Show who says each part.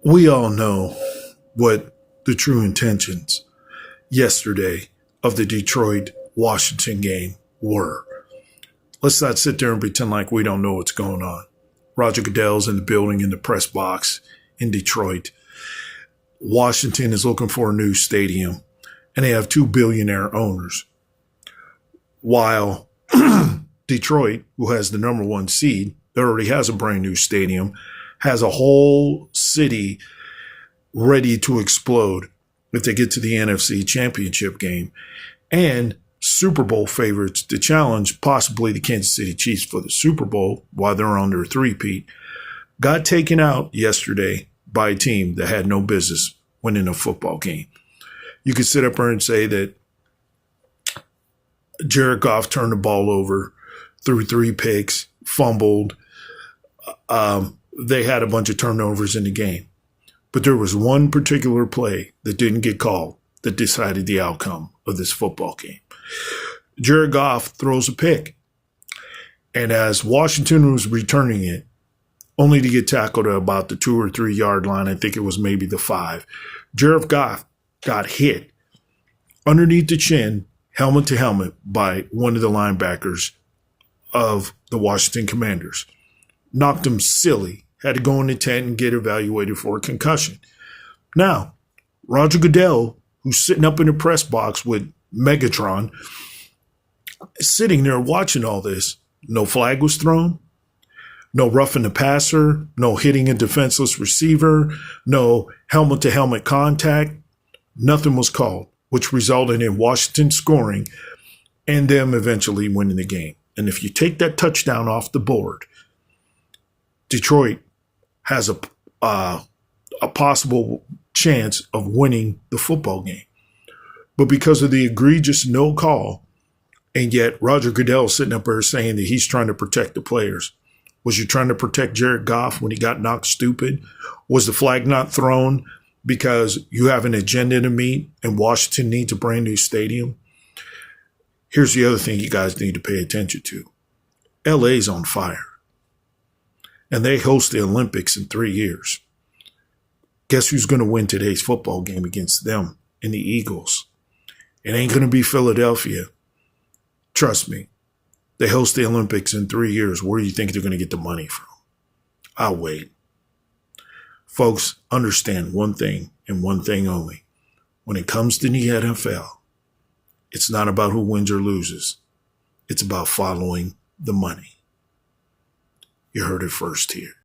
Speaker 1: We all know what the true intentions yesterday of the Detroit Washington game were. Let's not sit there and pretend like we don't know what's going on. Roger Goodell's in the building in the press box in Detroit. Washington is looking for a new stadium, and they have two billionaire owners. While Detroit, who has the number one seed, that already has a brand new stadium, has a whole city ready to explode if they get to the NFC Championship game, and Super Bowl favorites to challenge possibly the Kansas City Chiefs for the Super Bowl while they're under a three-peat, got taken out yesterday by a team that had no business winning a football game. You could sit up there and say that Jared Goff turned the ball over, threw 3 picks, fumbled. They had a bunch of turnovers in the game. But there was one particular play that didn't get called that decided the outcome of this football game. Jared Goff throws a pick. And as Washington was returning it, only to get tackled at about the 2 or 3 yard line, I think it was maybe the 5, Jared Goff got hit underneath the chin, helmet to helmet, by one of the linebackers of the Washington Commanders. Knocked him silly. Had to go in the tent and get evaluated for a concussion. Now, Roger Goodell, who's sitting up in the press box with Megatron, is sitting there watching all this. No flag was thrown. No roughing the passer. No hitting a defenseless receiver. No helmet-to-helmet contact. Nothing was called, which resulted in Washington scoring and them eventually winning the game. And if you take that touchdown off the board, Detroit has a possible chance of winning the football game. But because of the egregious no call, and yet Roger Goodell sitting up there saying that he's trying to protect the players. Was you trying to protect Jared Goff when he got knocked stupid? Was the flag not thrown because you have an agenda to meet and Washington needs a brand new stadium? Here's the other thing you guys need to pay attention to. LA's on fire. And they host the Olympics in 3 years. Guess who's going to win today's football game against them and the Eagles? It ain't going to be Philadelphia. Trust me. They host the Olympics in 3 years. Where do you think they're going to get the money from? I'll wait. Folks, understand one thing and one thing only. When it comes to the NFL, it's not about who wins or loses. It's about following the money. You heard it first here.